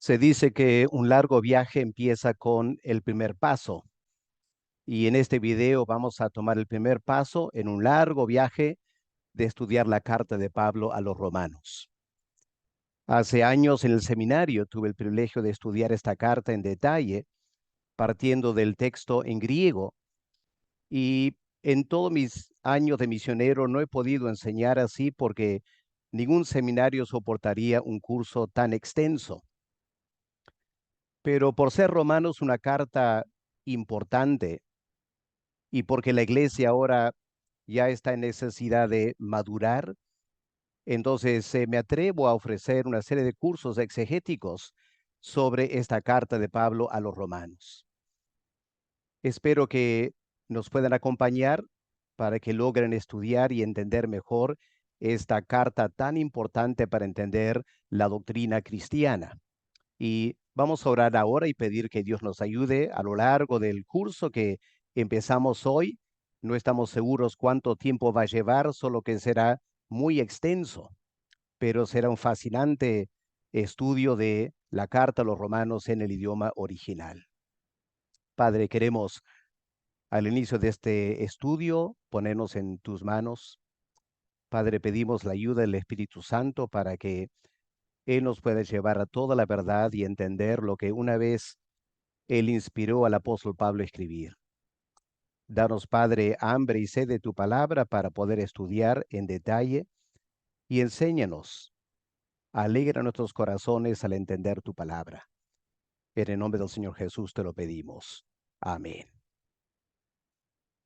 Se dice que un largo viaje empieza con el primer paso y en este video vamos a tomar el primer paso en un largo viaje de estudiar la carta de Pablo a los romanos. Hace años en el seminario tuve el privilegio de estudiar esta carta en detalle, partiendo del texto en griego, y en todos mis años de misionero no he podido enseñar así porque ningún seminario soportaría un curso tan extenso. Pero por ser Romanos una carta importante y porque la iglesia ahora ya está en necesidad de madurar, entonces me atrevo a ofrecer una serie de cursos exegéticos sobre esta carta de Pablo a los romanos. Espero que nos puedan acompañar para que logren estudiar y entender mejor esta carta tan importante para entender la doctrina cristiana. Y vamos a orar ahora y pedir que Dios nos ayude a lo largo del curso que empezamos hoy. No estamos seguros cuánto tiempo va a llevar, solo que será muy extenso, pero será un fascinante estudio de la carta a los romanos en el idioma original. Padre, queremos al inicio de este estudio ponernos en tus manos. Padre, pedimos la ayuda del Espíritu Santo para que Él nos pueda llevar a toda la verdad y entender lo que una vez Él inspiró al apóstol Pablo a escribir. Danos, Padre, hambre y sed de tu palabra para poder estudiar en detalle y enséñanos. Alegra nuestros corazones al entender tu palabra. En el nombre del Señor Jesús te lo pedimos. Amén.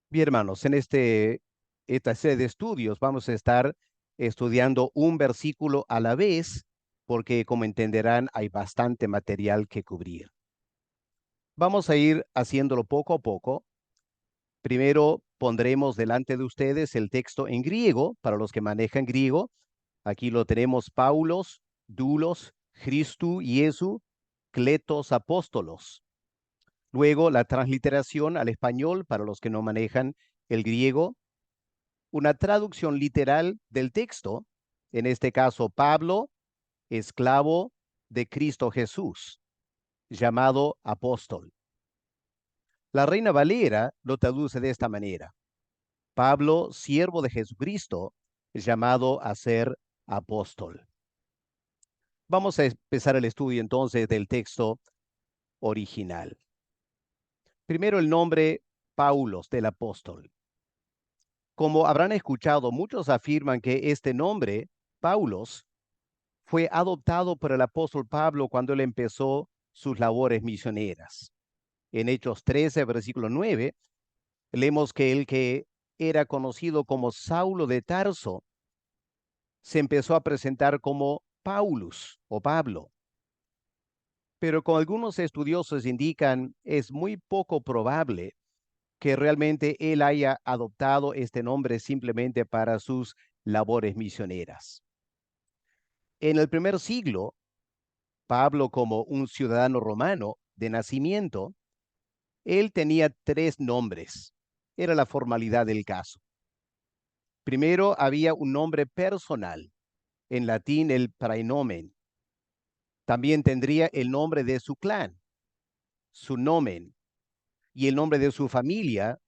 Bien, hermanos, en esta serie de estudios vamos a estar estudiando un versículo a la vez, porque como entenderán, hay bastante material que cubrir. Vamos a ir haciéndolo poco a poco. Primero pondremos delante de ustedes el texto en griego, para los que manejan griego. Aquí lo tenemos: Paulos, Doulos, Christou, Iesu, Kletos, Apóstolos. Luego la transliteración al español para los que no manejan el griego. Una traducción literal del texto, en este caso Pablo, esclavo de Cristo Jesús, llamado apóstol. La Reina Valera lo traduce de esta manera: Pablo, siervo de Jesucristo, llamado a ser apóstol. Vamos a empezar el estudio entonces del texto original. Primero el nombre Paulos, del apóstol. Como habrán escuchado, muchos afirman que este nombre, Paulos, fue adoptado por el apóstol Pablo cuando él empezó sus labores misioneras. En Hechos 13, versículo 9, leemos que el que era conocido como Saulo de Tarso se empezó a presentar como Paulus o Pablo. Pero como algunos estudiosos indican, es muy poco probable que realmente él haya adoptado este nombre simplemente para sus labores misioneras. En el primer siglo, Pablo, como un ciudadano romano de nacimiento, él tenía tres nombres. Era la formalidad del caso. Primero había un nombre personal, en latín el praenomen. También tendría el nombre de su clan, su nomen, y el nombre de su familia,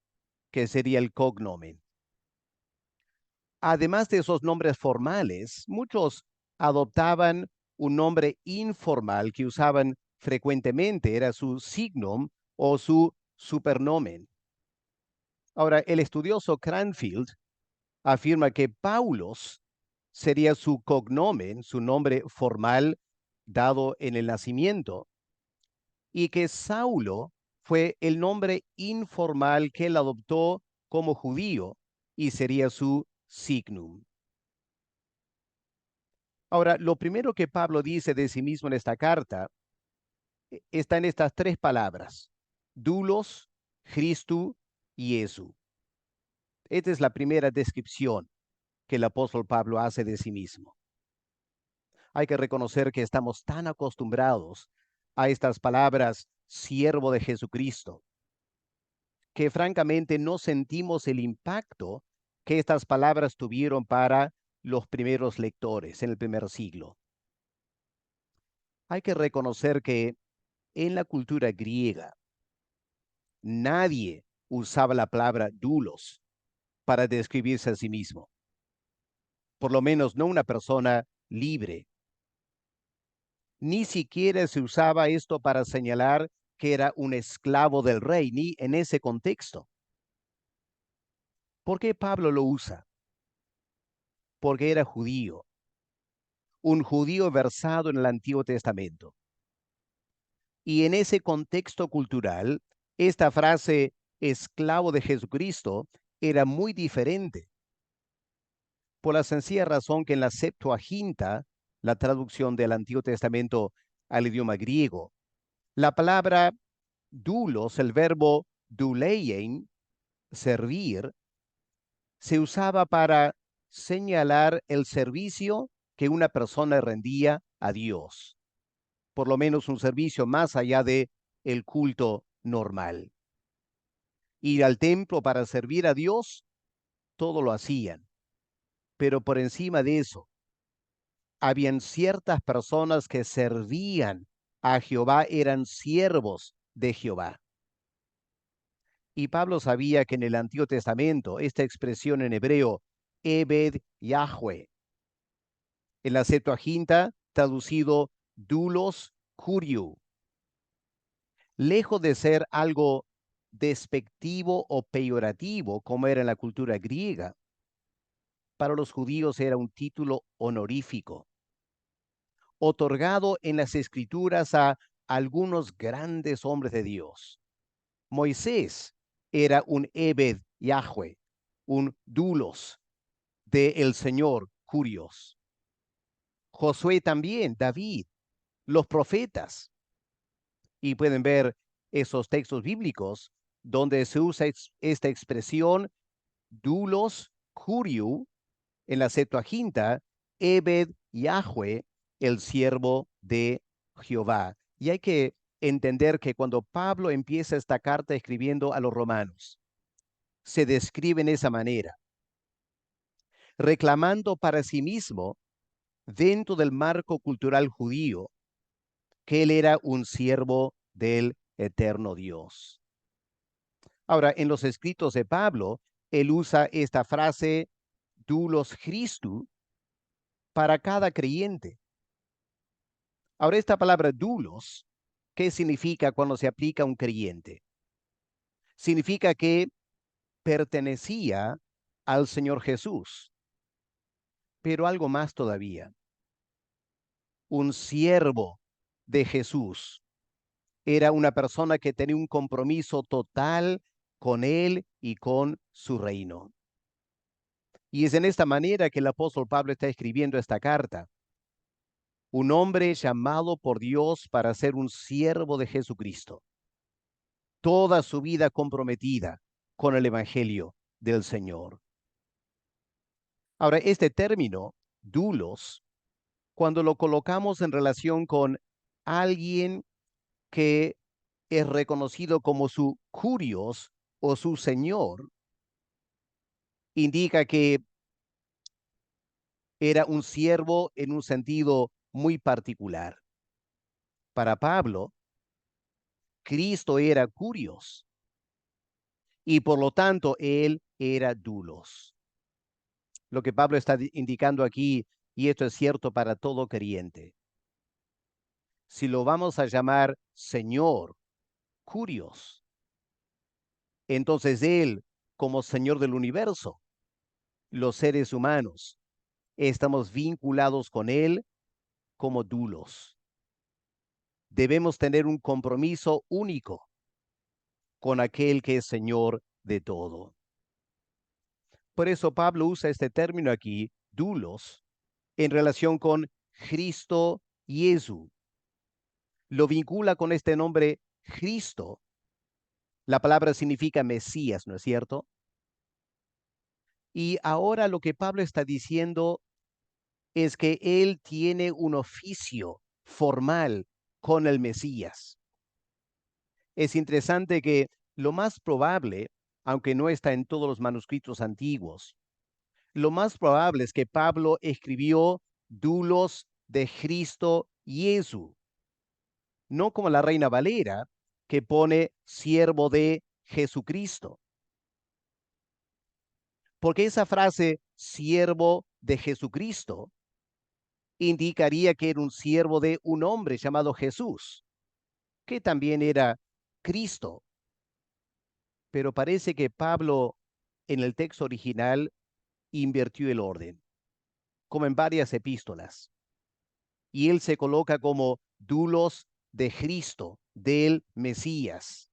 que sería el cognomen. Además de esos nombres formales, muchos adoptaban un nombre informal que usaban frecuentemente, era su signum o su supernomen. Ahora, el estudioso Cranfield afirma que Paulos sería su cognomen, su nombre formal dado en el nacimiento, y que Saulo fue el nombre informal que él adoptó como judío y sería su signum. Ahora, lo primero que Pablo dice de sí mismo en esta carta está en estas tres palabras: doulos, Christou y Iesu. Esta es la primera descripción que el apóstol Pablo hace de sí mismo. Hay que reconocer que estamos tan acostumbrados a estas palabras, siervo de Jesucristo, que francamente no sentimos el impacto que estas palabras tuvieron para los primeros lectores en el primer siglo. Hay que reconocer que en la cultura griega nadie usaba la palabra doulos para describirse a sí mismo, por lo menos no una persona libre. Ni siquiera se usaba esto para señalar que era un esclavo del rey, ni en ese contexto. ¿Por qué Pablo lo usa? Porque era judío, un judío versado en el Antiguo Testamento. Y en ese contexto cultural, esta frase esclavo de Jesucristo era muy diferente, por la sencilla razón que en la Septuaginta, la traducción del Antiguo Testamento al idioma griego, la palabra doulos, el verbo douleien, servir, se usaba para señalar el servicio que una persona rendía a Dios, por lo menos un servicio más allá de el culto normal. Ir al templo para servir a Dios, todo lo hacían, pero por encima de eso, habían ciertas personas que servían a Jehová, eran siervos de Jehová. Y Pablo sabía que en el Antiguo Testamento, esta expresión en hebreo, Ebed Yahweh, en la Septuaginta, traducido doulos kuriou, lejos de ser algo despectivo o peyorativo, como era en la cultura griega, para los judíos era un título honorífico, otorgado en las escrituras a algunos grandes hombres de Dios. Moisés era un Ebed Yahweh, un doulos del Señor Curios. Josué también, David, los profetas. Y pueden ver esos textos bíblicos donde se usa esta expresión doulos curiou en la Septuaginta, Ebed Yahweh, el siervo de Jehová. Y hay que entender que cuando Pablo empieza esta carta escribiendo a los romanos, se describe en esa manera, reclamando para sí mismo, dentro del marco cultural judío, que él era un siervo del eterno Dios. Ahora, en los escritos de Pablo, él usa esta frase doulos Christu para cada creyente. Ahora, esta palabra doulos, ¿qué significa cuando se aplica a un creyente? Significa que pertenecía al Señor Jesús, pero algo más todavía, un siervo de Jesús. Era una persona que tenía un compromiso total con él y con su reino. Y es en esta manera que el apóstol Pablo está escribiendo esta carta. Un hombre llamado por Dios para ser un siervo de Jesucristo. Toda su vida comprometida con el Evangelio del Señor. Ahora, este término, doulos, cuando lo colocamos en relación con alguien que es reconocido como su curios o su señor, indica que era un siervo en un sentido muy particular. Para Pablo, Cristo era curios y por lo tanto él era doulos. Lo que Pablo está indicando aquí, y esto es cierto para todo creyente, si lo vamos a llamar Señor, curios, entonces él, como Señor del universo, los seres humanos, estamos vinculados con él como doulos. Debemos tener un compromiso único con aquel que es Señor de todo. Por eso Pablo usa este término aquí, doulos, en relación con Cristo Jesús. Lo vincula con este nombre Cristo. La palabra significa Mesías, ¿no es cierto? Y ahora lo que Pablo está diciendo es que él tiene un oficio formal con el Mesías. Es interesante que lo más probable, aunque no está en todos los manuscritos antiguos, lo más probable es que Pablo escribió doulos de Cristo Jesús, no como la Reina Valera, que pone siervo de Jesucristo. Porque esa frase, siervo de Jesucristo, indicaría que era un siervo de un hombre llamado Jesús, que también era Cristo. Pero parece que Pablo en el texto original invirtió el orden, como en varias epístolas. Y él se coloca como dulos de Cristo, del Mesías.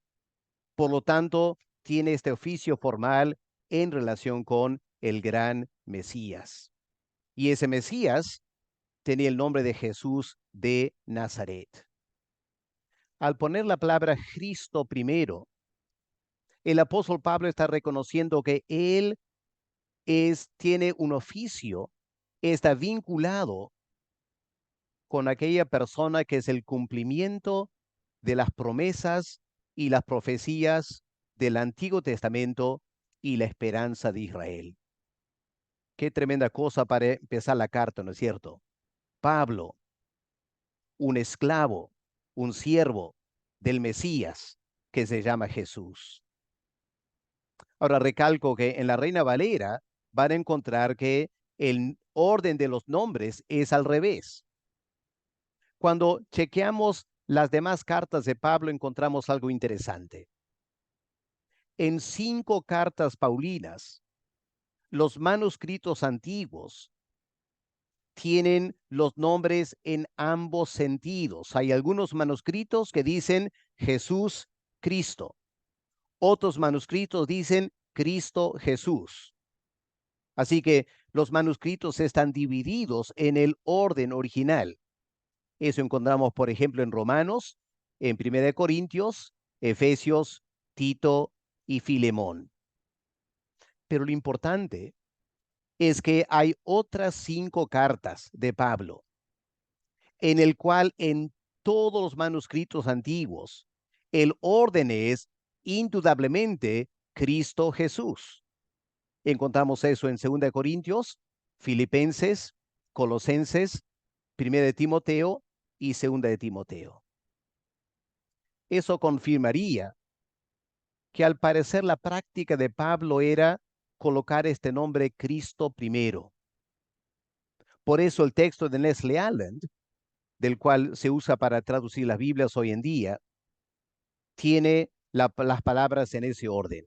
Por lo tanto, tiene este oficio formal en relación con el gran Mesías. Y ese Mesías tenía el nombre de Jesús de Nazaret. Al poner la palabra Cristo primero, el apóstol Pablo está reconociendo que él tiene un oficio, está vinculado con aquella persona que es el cumplimiento de las promesas y las profecías del Antiguo Testamento y la esperanza de Israel. Qué tremenda cosa para empezar la carta, ¿no es cierto? Pablo, un esclavo, un siervo del Mesías que se llama Jesús. Ahora recalco que en la Reina Valera van a encontrar que el orden de los nombres es al revés. Cuando chequeamos las demás cartas de Pablo encontramos algo interesante. En 5 cartas paulinas, los manuscritos antiguos tienen los nombres en ambos sentidos. Hay algunos manuscritos que dicen Jesús Cristo. Otros manuscritos dicen Cristo Jesús. Así que los manuscritos están divididos en el orden original. Eso encontramos, por ejemplo, en Romanos, en 1 Corintios, Efesios, Tito y Filemón. Pero lo importante es que hay otras 5 cartas de Pablo, en el cual en todos los manuscritos antiguos, el orden es indudablemente Cristo Jesús. Encontramos eso en 2 Corintios, Filipenses, Colosenses, 1 de Timoteo y 2 de Timoteo. Eso confirmaría que al parecer la práctica de Pablo era colocar este nombre Cristo primero. Por eso el texto de Nestle Aland, del cual se usa para traducir las Biblias hoy en día, tiene las palabras en ese orden.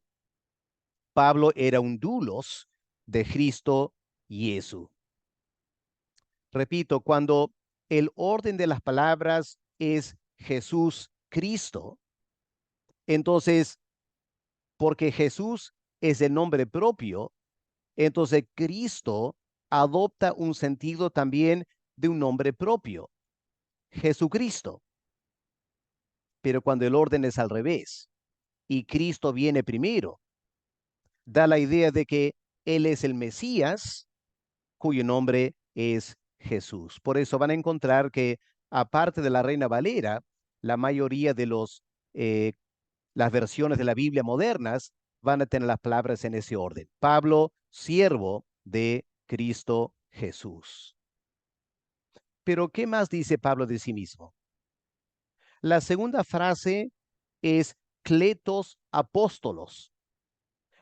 Pablo era un doulos de Cristo Jesús. Repito, cuando el orden de las palabras es Jesús Cristo, entonces, porque Jesús es el nombre propio, entonces Cristo adopta un sentido también de un nombre propio, Jesucristo. Pero cuando el orden es al revés y Cristo viene primero, da la idea de que Él es el Mesías, cuyo nombre es Jesús. Por eso van a encontrar que, aparte de la Reina Valera, la mayoría de las versiones de la Biblia modernas van a tener las palabras en ese orden. Pablo, siervo de Cristo Jesús. Pero, ¿qué más dice Pablo de sí mismo? La segunda frase es kletos apóstolos,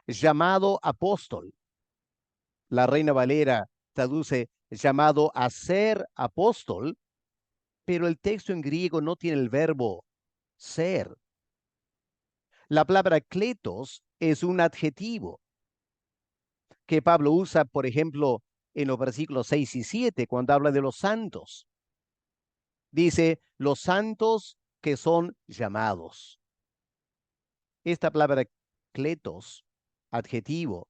llamado apóstol. La Reina Valera traduce llamado a ser apóstol, pero el texto en griego no tiene el verbo ser. La palabra kletos es un adjetivo que Pablo usa, por ejemplo, en los versículos 6 y 7, cuando habla de los santos. Dice, los santos que son llamados. Esta palabra kletos, adjetivo,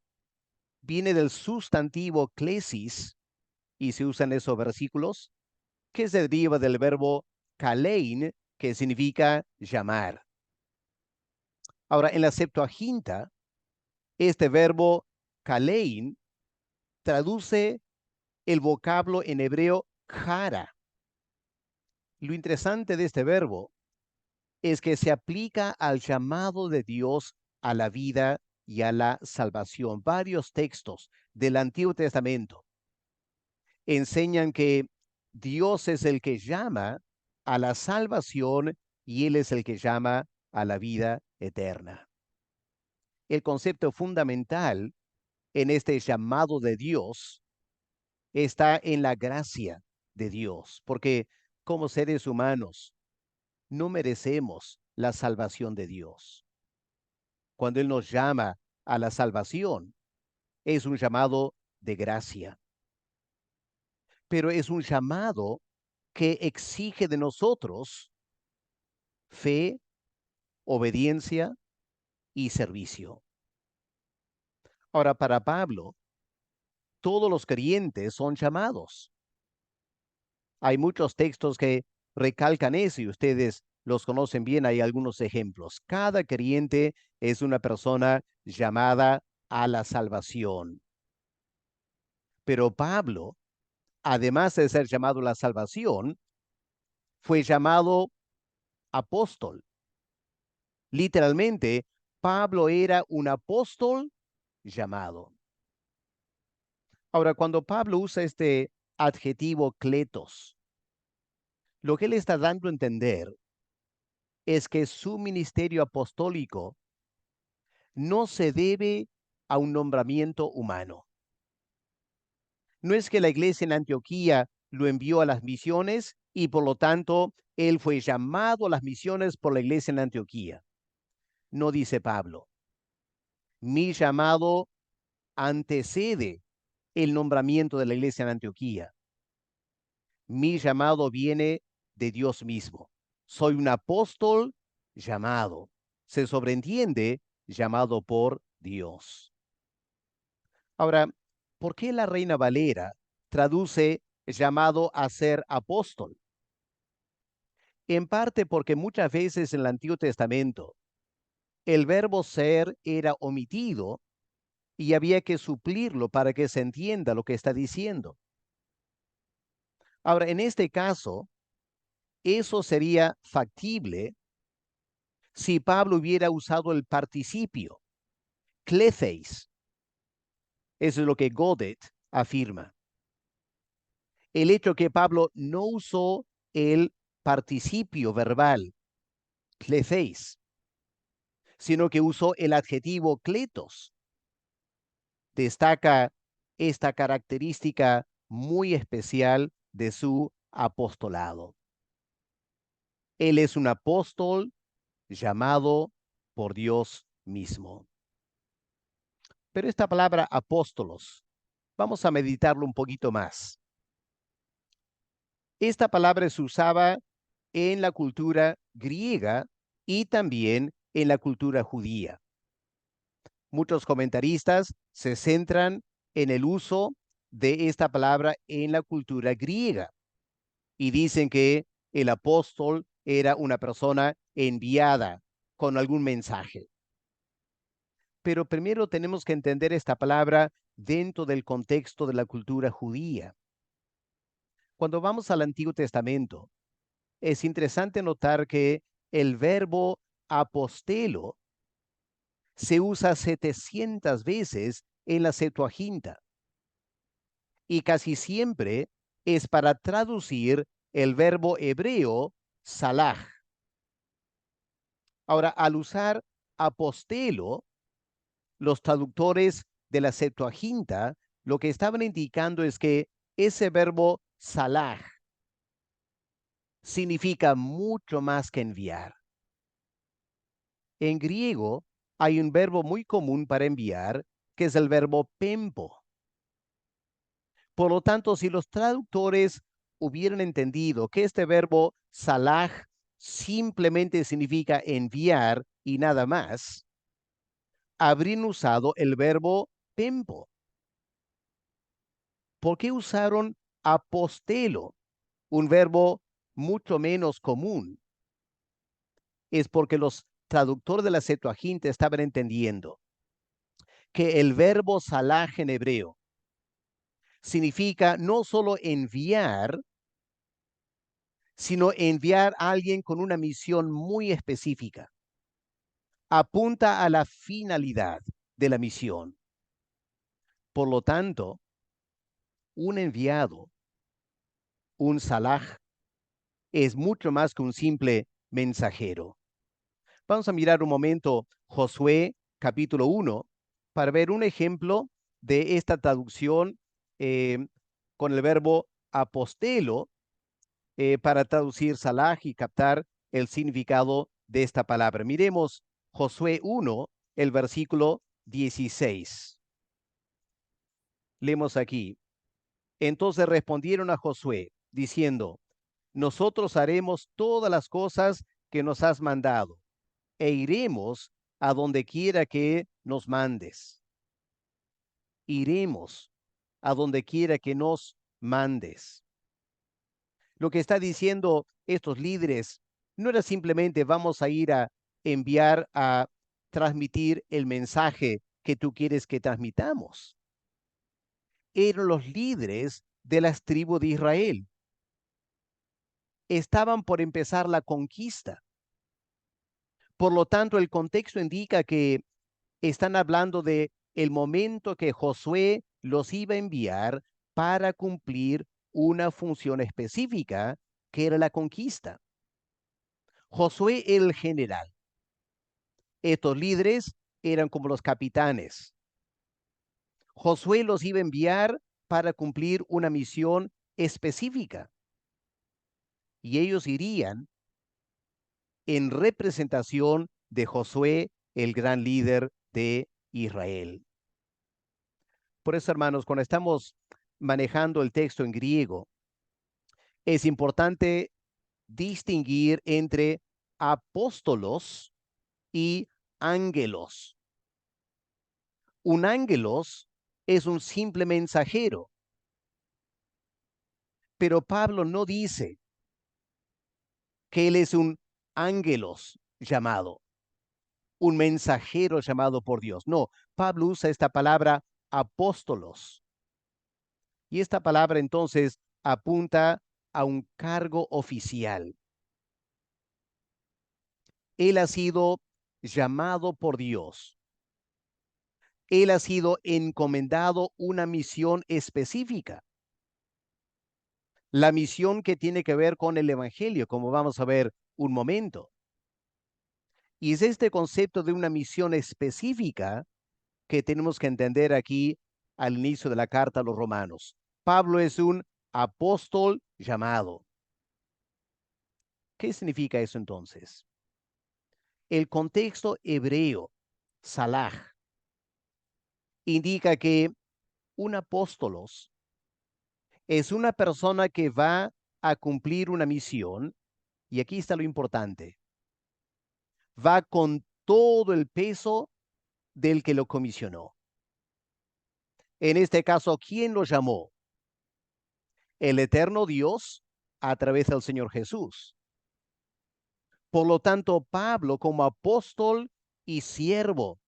viene del sustantivo klesis, y se usa en esos versículos, que se deriva del verbo kalein, que significa llamar. Ahora, en la Septuaginta, este verbo kalein traduce el vocablo en hebreo jara. Lo interesante de este verbo es que se aplica al llamado de Dios a la vida y a la salvación. Varios textos del Antiguo Testamento enseñan que Dios es el que llama a la salvación y Él es el que llama a la vida eterna. El concepto fundamental en este llamado de Dios está en la gracia de Dios, porque como seres humanos no merecemos la salvación de Dios. Cuando Él nos llama a la salvación, es un llamado de gracia, pero es un llamado que exige de nosotros fe, obediencia y servicio. Ahora, para Pablo, todos los creyentes son llamados. Hay muchos textos que recalcan eso y ustedes los conocen bien. Hay algunos ejemplos. Cada creyente es una persona llamada a la salvación. Pero Pablo, además de ser llamado a la salvación, fue llamado apóstol. Literalmente, Pablo era un apóstol llamado. Ahora, cuando Pablo usa este adjetivo kletos, lo que él está dando a entender es que su ministerio apostólico no se debe a un nombramiento humano. No es que la iglesia en Antioquía lo envió a las misiones y por lo tanto él fue llamado a las misiones por la iglesia en Antioquía. No dice Pablo. Mi llamado antecede el nombramiento de la iglesia en Antioquía. Mi llamado viene de Dios mismo. Soy un apóstol llamado. Se sobreentiende llamado por Dios. Ahora, ¿por qué la Reina Valera traduce llamado a ser apóstol? En parte porque muchas veces en el Antiguo Testamento el verbo ser era omitido y había que suplirlo para que se entienda lo que está diciendo. Ahora, en este caso, eso sería factible si Pablo hubiera usado el participio, kletheis. Eso es lo que Godet afirma. El hecho que Pablo no usó el participio verbal, kletheis, sino que usó el adjetivo kletos, destaca esta característica muy especial de su apostolado. Él es un apóstol llamado por Dios mismo. Pero esta palabra apóstolos, vamos a meditarlo un poquito más. Esta palabra se usaba en la cultura griega y también en la cultura judía. Muchos comentaristas se centran en el uso de esta palabra en la cultura griega y dicen que el apóstol era una persona enviada con algún mensaje. Pero primero tenemos que entender esta palabra dentro del contexto de la cultura judía. Cuando vamos al Antiguo Testamento, es interesante notar que el verbo apostelo se usa 700 veces en la Septuaginta y casi siempre es para traducir el verbo hebreo salaj. Ahora, al usar apostelo, los traductores de la Septuaginta lo que estaban indicando es que ese verbo salaj significa mucho más que enviar. En griego hay un verbo muy común para enviar, que es el verbo pempo. Por lo tanto, si los traductores hubieran entendido que este verbo salaj simplemente significa enviar y nada más, habrían usado el verbo pempo. ¿Por qué usaron apostelo, un verbo mucho menos común? Es porque los traductores de la Septuaginta estaban entendiendo que el verbo salaj en hebreo significa no solo enviar, sino enviar a alguien con una misión muy específica. Apunta a la finalidad de la misión. Por lo tanto, un enviado, un salaj, es mucho más que un simple mensajero. Vamos a mirar un momento Josué capítulo 1 para ver un ejemplo de esta traducción con el verbo apostelo para traducir Salah y captar el significado de esta palabra. Miremos Josué 1, el versículo 16. Leemos aquí. Entonces respondieron a Josué, diciendo, nosotros haremos todas las cosas que nos has mandado, e iremos a donde quiera que nos mandes. Iremos a donde quiera que nos mandes. Lo que está diciendo estos líderes no era simplemente vamos a ir a enviar a transmitir el mensaje que tú quieres que transmitamos. Eran los líderes de las tribus de Israel. Estaban por empezar la conquista. Por lo tanto, el contexto indica que están hablando de el momento que Josué los iba a enviar para cumplir una función específica, que era la conquista. Josué era el general. Estos líderes eran como los capitanes. Josué los iba a enviar para cumplir una misión específica. Y ellos irían en representación de Josué, el gran líder de Israel. Por eso, hermanos, cuando estamos manejando el texto en griego, es importante distinguir entre apóstolos y ángelos. Un ángelos es un simple mensajero, pero Pablo no dice que él es un ángelos llamado, un mensajero llamado por Dios. No, Pablo usa esta palabra apóstolos. Y esta palabra entonces apunta a un cargo oficial. Él ha sido llamado por Dios. Él ha sido encomendado una misión específica. La misión que tiene que ver con el Evangelio, como vamos a ver un momento. Y es este concepto de una misión específica que tenemos que entender aquí al inicio de la carta a los romanos. Pablo es un apóstol llamado. ¿Qué significa eso entonces? El contexto hebreo, salaj, indica que un apóstolos es una persona que va a cumplir una misión, y aquí está lo importante, va con todo el peso del que lo comisionó. En este caso, ¿quién lo llamó? El eterno Dios a través del Señor Jesús. Por lo tanto, Pablo, como apóstol y siervo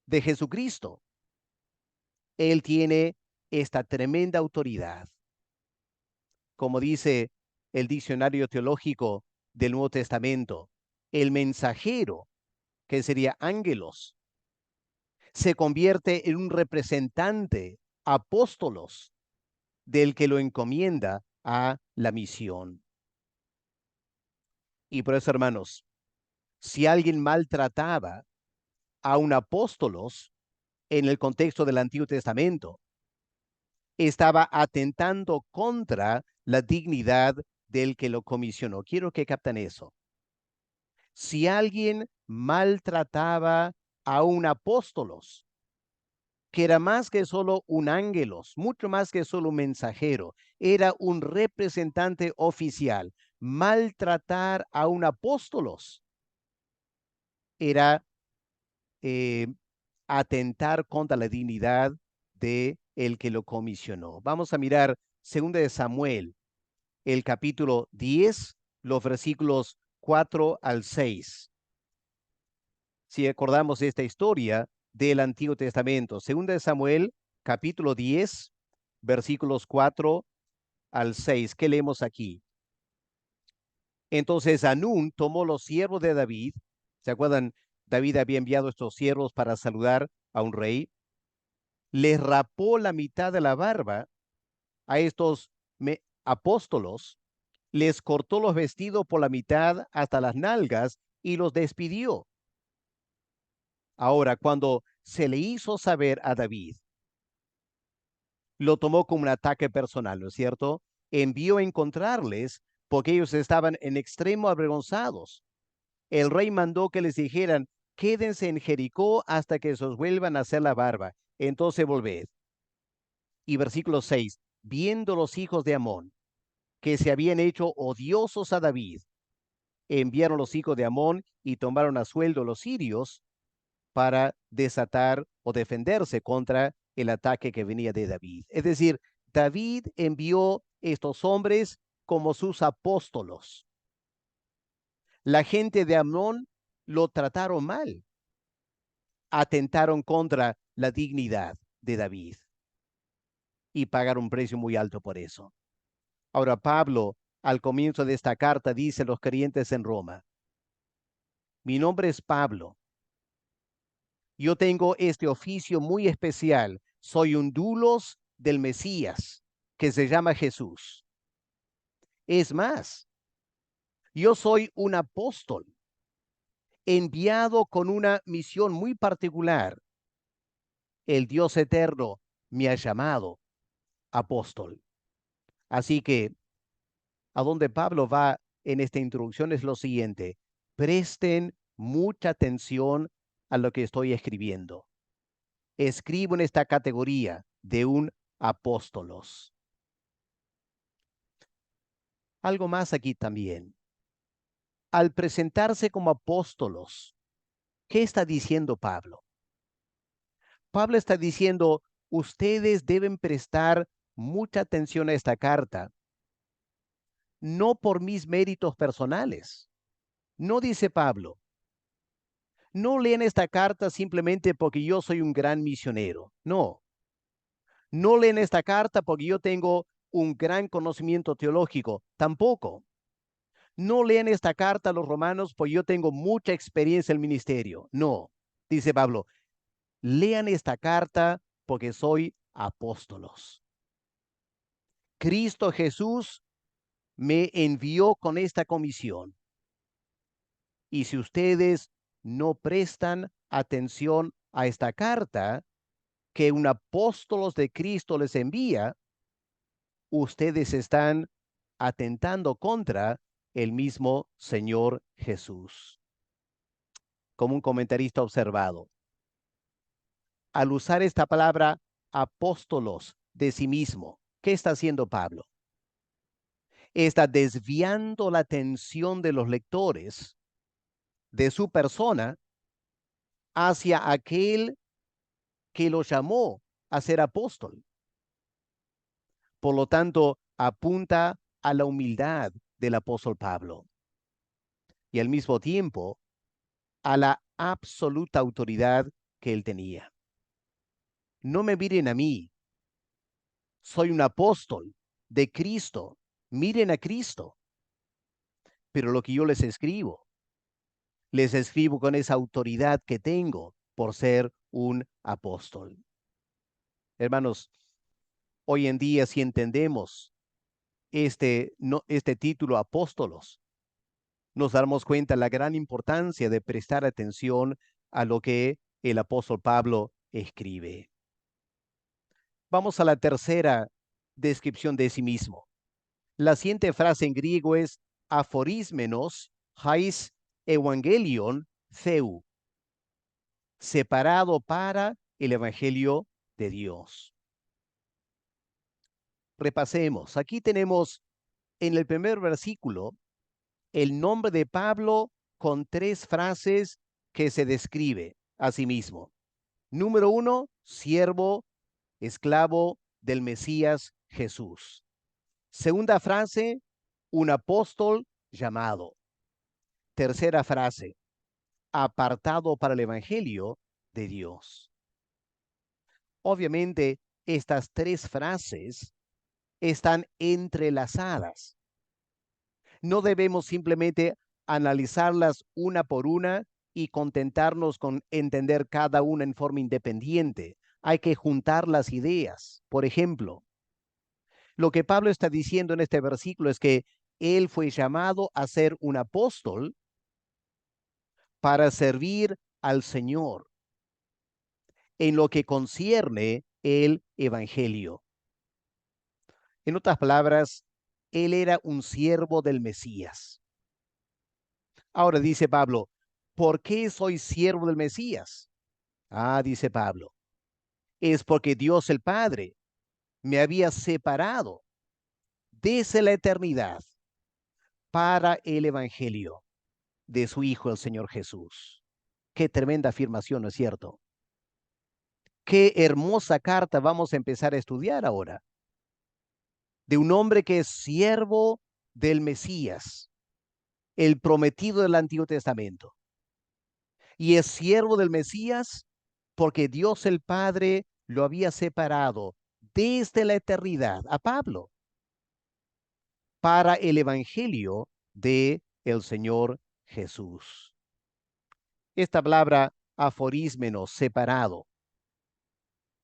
de Jesucristo, él tiene esta tremenda autoridad. Como dice el diccionario teológico del Nuevo Testamento, el mensajero, que sería ángelos, se convierte en un representante, apóstolos, del que lo encomienda a la misión. Y por eso, hermanos, si alguien maltrataba a un apóstolos en el contexto del Antiguo Testamento, estaba atentando contra la dignidad del que lo comisionó. Quiero que capten eso. Si alguien maltrataba a un apóstolos, que era más que solo un ángelos, mucho más que solo un mensajero, era un representante oficial. Maltratar a un apóstolos era atentar contra la dignidad de el que lo comisionó. Vamos a mirar 2 de Samuel, el capítulo 10, los versículos 4 al 6. Si acordamos esta historia del Antiguo Testamento, 2 de Samuel, capítulo 10, versículos 4 al 6. ¿Qué leemos aquí? Entonces Anún tomó los siervos de David. ¿Se acuerdan? David había enviado estos siervos para saludar a un rey. Les rapó la mitad de la barba a estos apóstolos les cortó los vestidos por la mitad hasta las nalgas y los despidió. Ahora, cuando se le hizo saber a David, lo tomó como un ataque personal, ¿no es cierto? Envió a encontrarles porque ellos estaban en extremo avergonzados. El rey mandó que les dijeran, quédense en Jericó hasta que se os vuelvan a hacer la barba. Entonces volved. Y versículo 6, viendo los hijos de Amón que se habían hecho odiosos a David, enviaron los hijos de Amón y tomaron a sueldo los sirios para desatar o defenderse contra el ataque que venía de David. Es decir, David envió estos hombres como sus apóstolos. La gente de Amón lo trataron mal, atentaron contra la dignidad de David y pagaron un precio muy alto por eso. Ahora Pablo, al comienzo de esta carta, dice a los creyentes en Roma, mi nombre es Pablo, yo tengo este oficio muy especial, soy un doulos del Mesías, que se llama Jesús. Es más, yo soy un apóstol, enviado con una misión muy particular. El Dios eterno me ha llamado apóstol. Así que a donde Pablo va en esta introducción es lo siguiente: presten mucha atención a lo que estoy escribiendo. Escribo en esta categoría de un apóstolos. Algo más aquí también. Al presentarse como apóstolos, ¿qué está diciendo Pablo? Pablo está diciendo, ustedes deben prestar mucha atención a esta carta, no por mis méritos personales. No dice Pablo, no lean esta carta simplemente porque yo soy un gran misionero. No, no leen esta carta porque yo tengo un gran conocimiento teológico. Tampoco. No lean esta carta a los romanos porque yo tengo mucha experiencia en el ministerio. No, dice Pablo, lean esta carta porque soy apóstolos. Cristo Jesús me envió con esta comisión. Y si ustedes no prestan atención a esta carta que un apóstolos de Cristo les envía, ustedes están atentando contra el mismo Señor Jesús. Como un comentarista observado, al usar esta palabra apóstolos de sí mismo, ¿qué está haciendo Pablo? Está desviando la atención de los lectores de su persona hacia aquel que lo llamó a ser apóstol. Por lo tanto, apunta a la humildad del apóstol Pablo y al mismo tiempo a la absoluta autoridad que él tenía. No me miren a mí, soy un apóstol de Cristo, miren a Cristo, pero lo que yo les escribo con esa autoridad que tengo por ser un apóstol. Hermanos, hoy en día si entendemos este título apóstolos, nos damos cuenta de la gran importancia de prestar atención a lo que el apóstol Pablo escribe. Vamos a la tercera descripción de sí mismo. La siguiente frase en griego es aforismenos hais evangelion theu, separado para el evangelio de Dios. Repasemos. Aquí tenemos en el primer versículo el nombre de Pablo con tres frases que se describe a sí mismo. Número 1, siervo, esclavo del Mesías Jesús. Segunda frase, un apóstol llamado. Tercera frase, apartado para el evangelio de Dios. Obviamente, estas tres frases están entrelazadas. No debemos simplemente analizarlas una por una y contentarnos con entender cada una en forma independiente. Hay que juntar las ideas. Por ejemplo, lo que Pablo está diciendo en este versículo es que Él fue llamado a ser un apóstol para servir al Señor en lo que concierne el Evangelio. En otras palabras, él era un siervo del Mesías. Ahora dice Pablo, ¿por qué soy siervo del Mesías? Dice Pablo, es porque Dios el Padre me había separado desde la eternidad para el Evangelio de su Hijo, el Señor Jesús. Qué tremenda afirmación, ¿no es cierto? Qué hermosa carta vamos a empezar a estudiar ahora, de un hombre que es siervo del Mesías, el prometido del Antiguo Testamento. Y es siervo del Mesías porque Dios el Padre lo había separado desde la eternidad a Pablo para el Evangelio de el Señor Jesús. Esta palabra aforismeno, separado,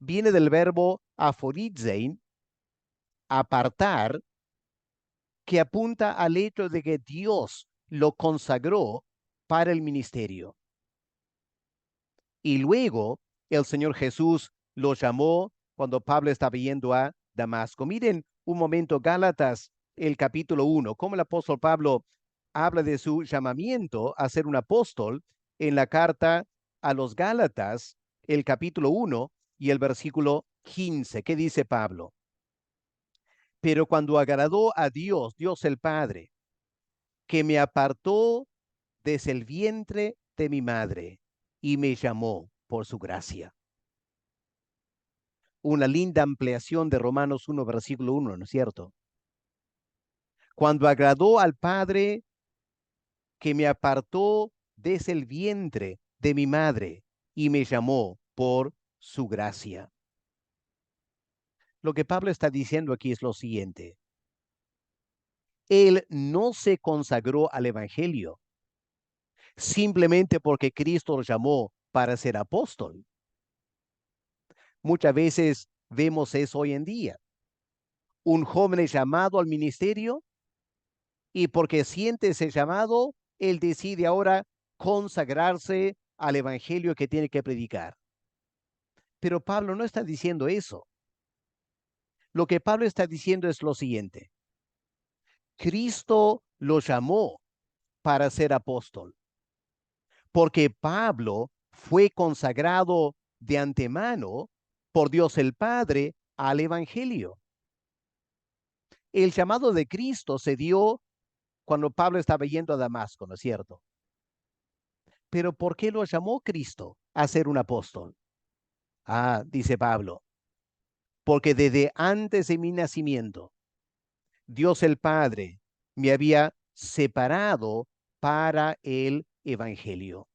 viene del verbo aforizein, apartar, que apunta al hecho de que Dios lo consagró para el ministerio. Y luego el Señor Jesús lo llamó cuando Pablo estaba yendo a Damasco. Miren un momento Gálatas, el capítulo 1, cómo el apóstol Pablo habla de su llamamiento a ser un apóstol en la carta a los Gálatas, el capítulo 1 y el versículo 15. ¿Qué dice Pablo? Pero cuando agradó a Dios, Dios el Padre, que me apartó desde el vientre de mi madre y me llamó por su gracia. Una linda ampliación de Romanos 1, versículo 1, ¿no es cierto? Cuando agradó al Padre que me apartó desde el vientre de mi madre y me llamó por su gracia. Lo que Pablo está diciendo aquí es lo siguiente. Él no se consagró al Evangelio simplemente porque Cristo lo llamó para ser apóstol. Muchas veces vemos eso hoy en día. Un joven es llamado al ministerio y porque siente ese llamado, él decide ahora consagrarse al evangelio que tiene que predicar. Pero Pablo no está diciendo eso. Lo que Pablo está diciendo es lo siguiente. Cristo lo llamó para ser apóstol, porque Pablo fue consagrado de antemano por Dios el Padre al evangelio. El llamado de Cristo se dio cuando Pablo estaba yendo a Damasco, ¿no es cierto? Pero ¿por qué lo llamó Cristo a ser un apóstol? Dice Pablo, porque desde antes de mi nacimiento, Dios el Padre me había separado para el Evangelio.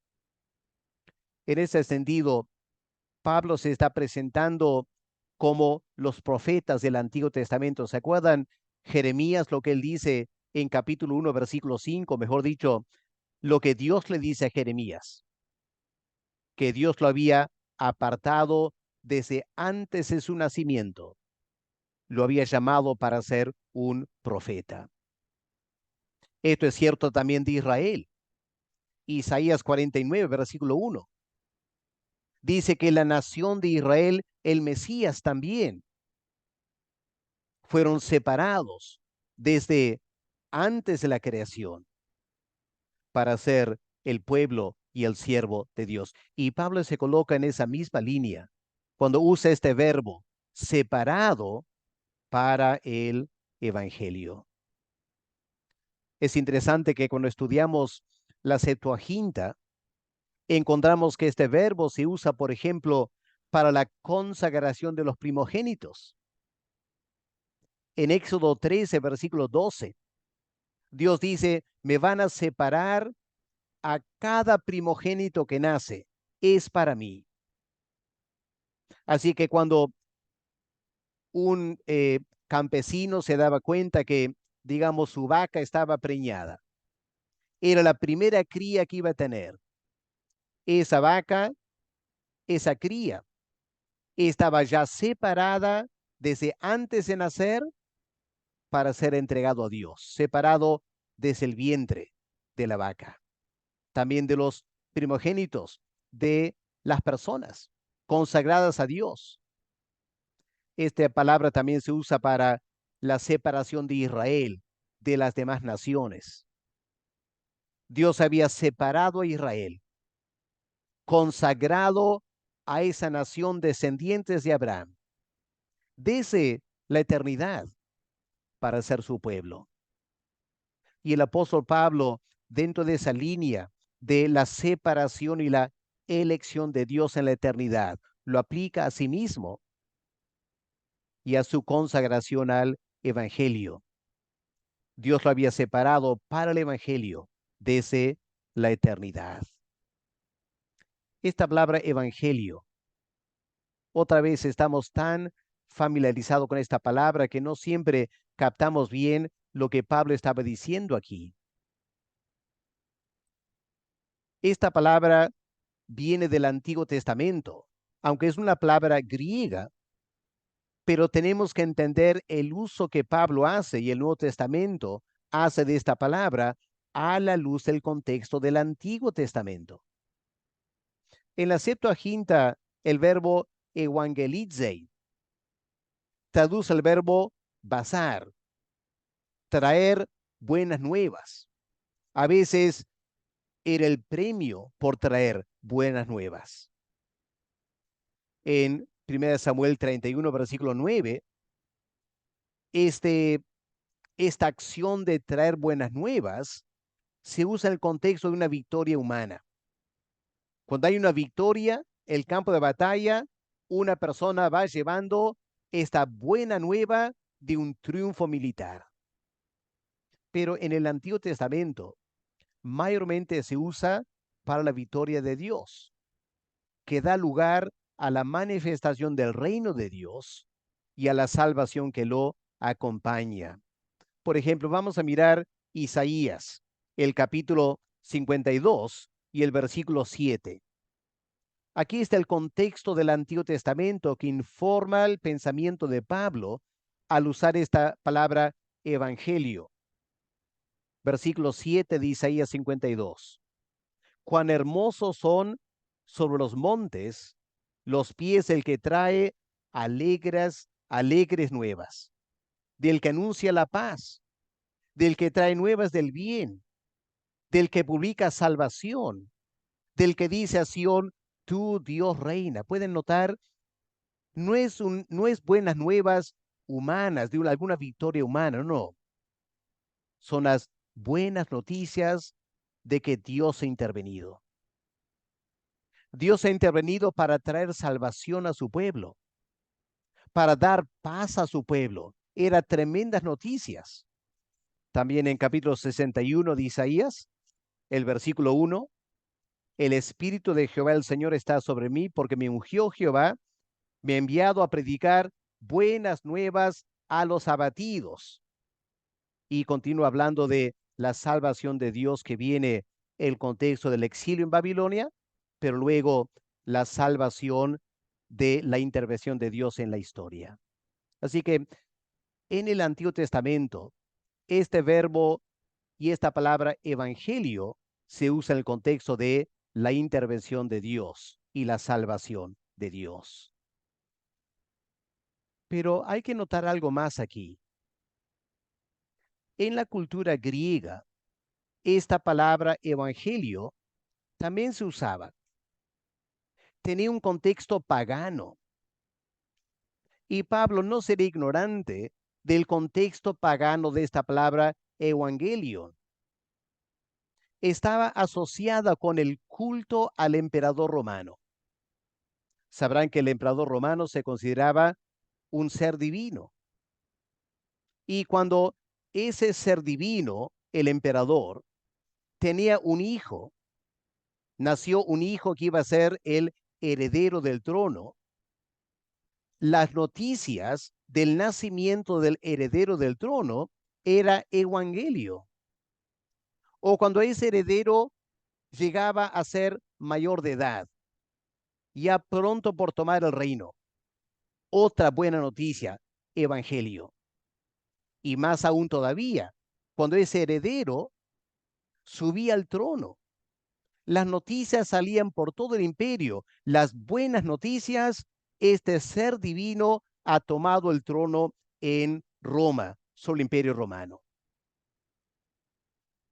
En ese sentido, Pablo se está presentando como los profetas del Antiguo Testamento. ¿Se acuerdan Jeremías lo que él dice en capítulo 1, versículo 5, mejor dicho, lo que Dios le dice a Jeremías, que Dios lo había apartado desde antes de su nacimiento, lo había llamado para ser un profeta. Esto es cierto también de Israel. Isaías 49, versículo 1. Dice que la nación de Israel, el Mesías también, fueron separados desde antes de la creación para ser el pueblo y el siervo de Dios. Y Pablo se coloca en esa misma línea cuando usa este verbo, separado para el evangelio. Es interesante que cuando estudiamos la Septuaginta, encontramos que este verbo se usa, por ejemplo, para la consagración de los primogénitos. En Éxodo 13, versículo 12, Dios dice, me van a separar a cada primogénito que nace, es para mí. Así que cuando un campesino se daba cuenta que, digamos, su vaca estaba preñada, era la primera cría que iba a tener. Esa vaca, esa cría, estaba ya separada desde antes de nacer para ser entregado a Dios, separado desde el vientre de la vaca, también de los primogénitos de las personas consagradas a Dios. Esta palabra también se usa para la separación de Israel de las demás naciones. Dios había separado a Israel, consagrado a esa nación descendientes de Abraham, desde la eternidad para ser su pueblo. Y el apóstol Pablo, dentro de esa línea de la separación y la elección de Dios en la eternidad, lo aplica a sí mismo y a su consagración al evangelio. Dios lo había separado para el evangelio desde la eternidad. Esta palabra evangelio, otra vez estamos tan familiarizados con esta palabra que no siempre captamos bien lo que Pablo estaba diciendo aquí. Esta palabra viene del Antiguo Testamento, aunque es una palabra griega, pero tenemos que entender el uso que Pablo hace y el Nuevo Testamento hace de esta palabra a la luz del contexto del Antiguo Testamento. En la Septuaginta, el verbo evangelizei traduce el verbo basar, traer buenas nuevas. A veces era el premio por traer buenas nuevas. En 1 Samuel 31, versículo 9, esta acción de traer buenas nuevas se usa en el contexto de una victoria humana. Cuando hay una victoria, el campo de batalla, una persona va llevando esta buena nueva de un triunfo militar. Pero en el Antiguo Testamento, mayormente se usa para la victoria de Dios, que da lugar a la manifestación del reino de Dios y a la salvación que lo acompaña. Por ejemplo, vamos a mirar Isaías, el capítulo 52 y el versículo 7. Aquí está el contexto del Antiguo Testamento que informa el pensamiento de Pablo al usar esta palabra evangelio. Versículo 7 de Isaías 52. Cuán hermosos son sobre los montes los pies del que trae alegres nuevas, del que anuncia la paz, del que trae nuevas del bien, del que publica salvación, del que dice a Sión, tú Dios reina. Pueden notar, no es buenas nuevas humanas, de alguna victoria humana, no. Son las buenas noticias de que Dios ha intervenido. Dios ha intervenido para traer salvación a su pueblo, para dar paz a su pueblo. Eran tremendas noticias. También en capítulo 61 de Isaías, el versículo 1, el Espíritu de Jehová el Señor está sobre mí porque me ungió Jehová, me ha enviado a predicar buenas nuevas a los abatidos. Y continúa hablando de la salvación de Dios que viene el contexto del exilio en Babilonia, pero luego la salvación de la intervención de Dios en la historia. Así que en el Antiguo Testamento, este verbo y esta palabra evangelio se usa en el contexto de la intervención de Dios y la salvación de Dios. Pero hay que notar algo más aquí. En la cultura griega, esta palabra evangelio también se usaba. Tenía un contexto pagano. Y Pablo no sería ignorante del contexto pagano de esta palabra evangelion. Estaba asociada con el culto al emperador romano. Sabrán que el emperador romano se consideraba un ser divino. Y cuando ese ser divino, el emperador, tenía un hijo, nació un hijo que iba a ser el heredero del trono, las noticias del nacimiento del heredero del trono era evangelio. O cuando ese heredero llegaba a ser mayor de edad, ya pronto por tomar el reino. Otra buena noticia, evangelio. Y más aún todavía, cuando ese heredero subía al trono, las noticias salían por todo el imperio. Las buenas noticias, este ser divino ha tomado el trono en Roma, sobre el imperio romano.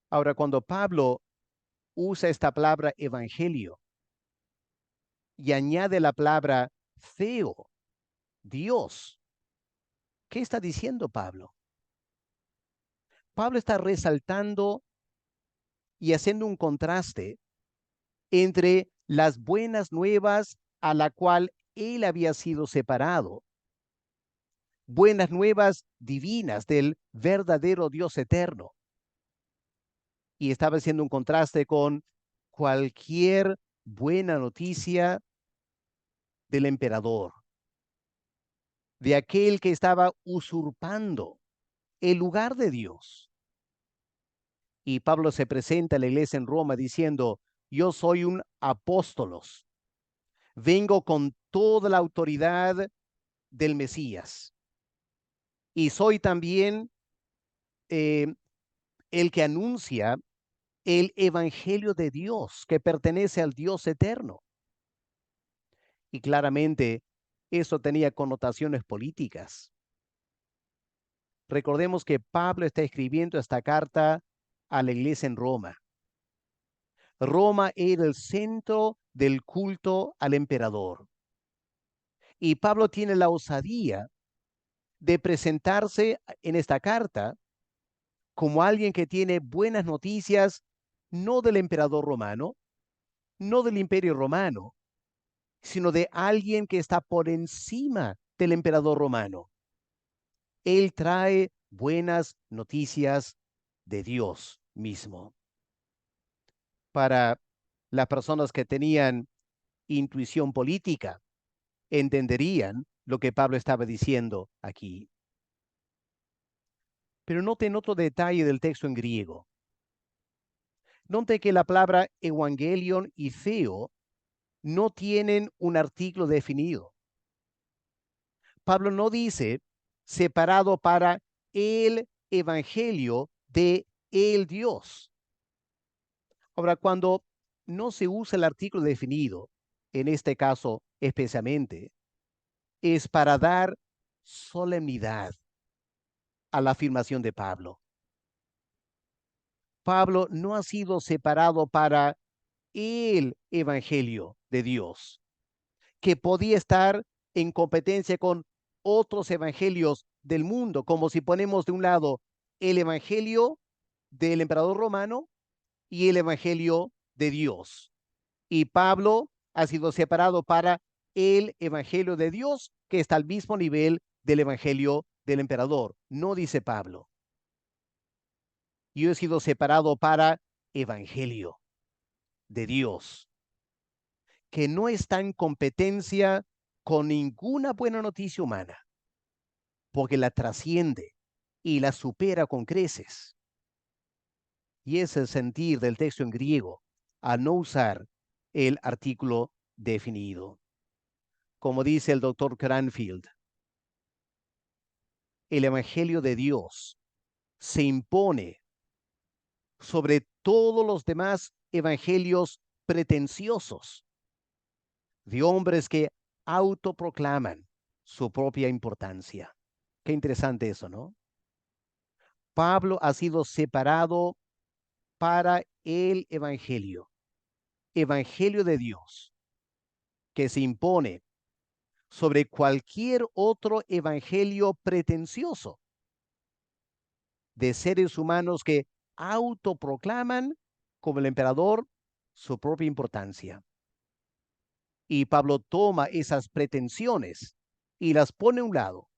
Ahora, cuando Pablo usa esta palabra evangelio y añade la palabra theo, Dios, ¿qué está diciendo Pablo? Pablo está resaltando y haciendo un contraste entre las buenas nuevas a la cual él había sido separado, buenas nuevas divinas del verdadero Dios eterno, y estaba haciendo un contraste con cualquier buena noticia del emperador, de aquel que estaba usurpando el lugar de Dios. Y Pablo se presenta a la iglesia en Roma diciendo: yo soy un apóstolos, vengo con toda la autoridad del Mesías, y soy también eh, el que anuncia el evangelio de Dios que pertenece al Dios eterno. Y claramente eso tenía connotaciones políticas. Recordemos que Pablo está escribiendo esta carta a la iglesia en Roma. Roma era el centro del culto al emperador. Y Pablo tiene la osadía de presentarse en esta carta como alguien que tiene buenas noticias, no del emperador romano, no del imperio romano, sino de alguien que está por encima del emperador romano. Él trae buenas noticias de Dios mismo. Para las personas que tenían intuición política, entenderían lo que Pablo estaba diciendo aquí. Pero noten otro detalle del texto en griego. Note que la palabra evangelion y theo no tienen un artículo definido. Pablo no dice separado para el evangelio de el Dios. Ahora, cuando no se usa el artículo definido, en este caso especialmente, es para dar solemnidad a la afirmación de Pablo. Pablo no ha sido separado para el evangelio de Dios, que podía estar en competencia con otros evangelios del mundo, como si ponemos de un lado el evangelio del emperador romano y el evangelio de Dios. Y Pablo ha sido separado para el evangelio de Dios, que está al mismo nivel del evangelio del emperador. No dice Pablo: yo he sido separado para evangelio de Dios, que no está en competencia con ninguna buena noticia humana, porque la trasciende y la supera con creces. Y es el sentir del texto en griego a no usar el artículo definido. Como dice el doctor Cranfield, el evangelio de Dios se impone sobre todos los demás evangelios pretenciosos de hombres que autoproclaman su propia importancia. Qué interesante eso, ¿no? Pablo ha sido separado para el evangelio, evangelio de Dios, que se impone sobre cualquier otro evangelio pretencioso de seres humanos que autoproclaman como el emperador su propia importancia. Y Pablo toma esas pretensiones y las pone a un lado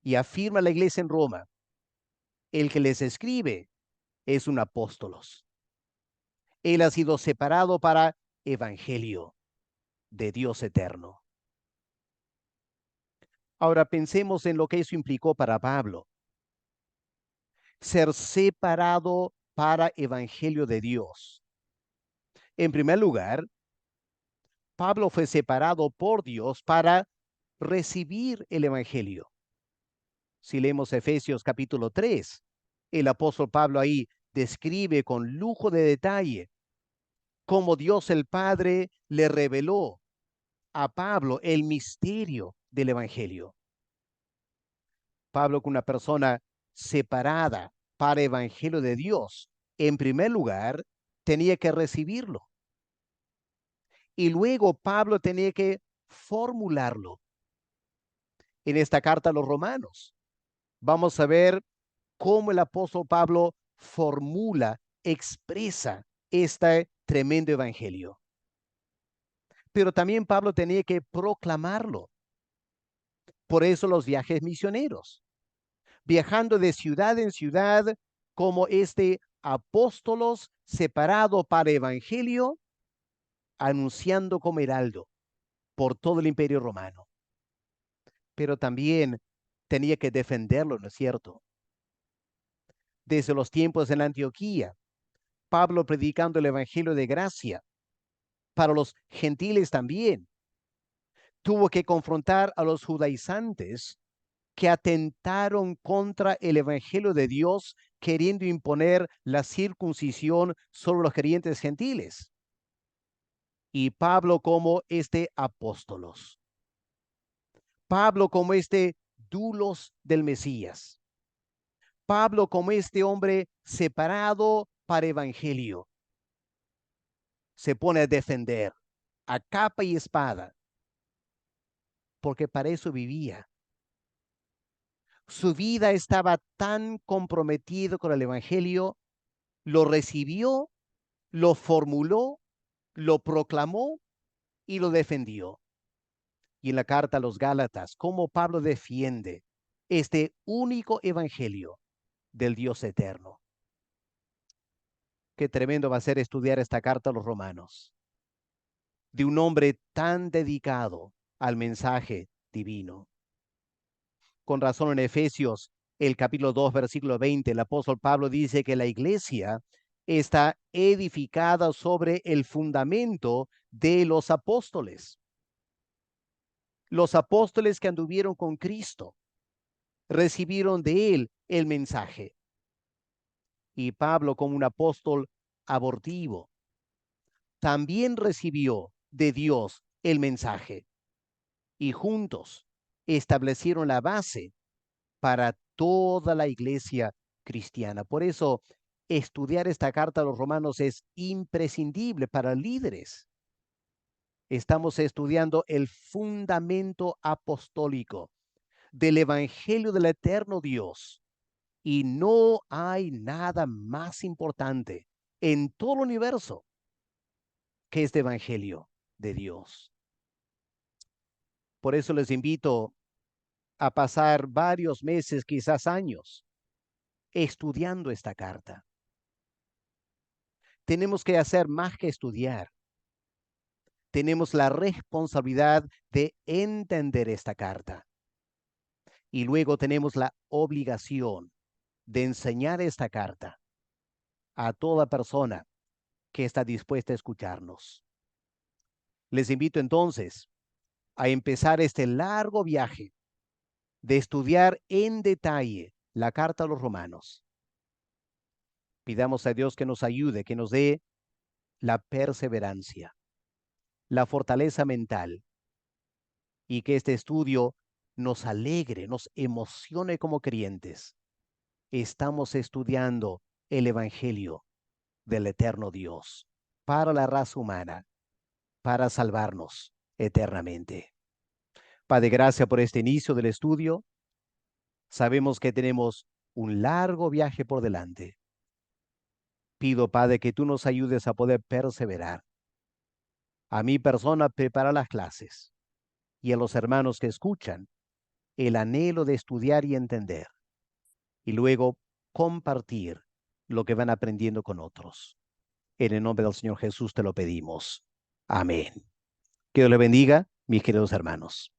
y afirma a la iglesia en Roma: el que les escribe es un apóstolos. Él ha sido separado para evangelio de Dios eterno. Ahora pensemos en lo que eso implicó para Pablo. Ser separado para evangelio de Dios. En primer lugar, Pablo fue separado por Dios para recibir el evangelio. Si leemos Efesios capítulo 3, el apóstol Pablo ahí describe con lujo de detalle cómo Dios el Padre le reveló a Pablo el misterio del Evangelio. Pablo, con una persona separada para el Evangelio de Dios, en primer lugar, tenía que recibirlo. Y luego Pablo tenía que formularlo. En esta carta a los romanos, vamos a ver cómo el apóstol Pablo formula, expresa este tremendo evangelio. Pero también Pablo tenía que proclamarlo. Por eso los viajes misioneros, viajando de ciudad en ciudad como este apóstolos separado para evangelio, anunciando como heraldo por todo el imperio romano. Pero también tenía que defenderlo, ¿no es cierto? Desde los tiempos en Antioquía, Pablo predicando el evangelio de gracia para los gentiles también, tuvo que confrontar a los judaizantes que atentaron contra el evangelio de Dios, queriendo imponer la circuncisión sobre los creyentes gentiles. Y Pablo como este apóstolos, Pablo como este dulos del Mesías, Pablo como este hombre separado para evangelio, se pone a defender a capa y espada, porque para eso vivía. Su vida estaba tan comprometida con el evangelio, lo recibió, lo formuló, lo proclamó y lo defendió. Y en la carta a los Gálatas, cómo Pablo defiende este único evangelio del Dios eterno. Qué tremendo va a ser estudiar esta carta a los romanos, de un hombre tan dedicado al mensaje divino. Con razón en Efesios, el capítulo 2, versículo 20, el apóstol Pablo dice que la iglesia está edificada sobre el fundamento de los apóstoles. Los apóstoles que anduvieron con Cristo recibieron de él el mensaje. Y Pablo, como un apóstol abortivo, también recibió de Dios el mensaje. Y juntos establecieron la base para toda la iglesia cristiana. Por eso, estudiar esta carta a los romanos es imprescindible para líderes. Estamos estudiando el fundamento apostólico del evangelio del eterno Dios. Y no hay nada más importante en todo el universo que este evangelio de Dios. Por eso les invito a pasar varios meses, quizás años, estudiando esta carta. Tenemos que hacer más que estudiar. Tenemos la responsabilidad de entender esta carta. Y luego tenemos la obligación de enseñar esta carta a toda persona que está dispuesta a escucharnos. Les invito entonces a empezar este largo viaje de estudiar en detalle la carta a los romanos. Pidamos a Dios que nos ayude, que nos dé la perseverancia, la fortaleza mental, y que este estudio nos alegre, nos emocione como creyentes. Estamos estudiando el Evangelio del eterno Dios para la raza humana, para salvarnos eternamente. Padre, gracias por este inicio del estudio. Sabemos que tenemos un largo viaje por delante. Pido, Padre, que tú nos ayudes a poder perseverar. A mi persona, prepara las clases, y a los hermanos que escuchan, el anhelo de estudiar y entender, y luego compartir lo que van aprendiendo con otros. En el nombre del Señor Jesús te lo pedimos. Amén. Que Dios le bendiga, mis queridos hermanos.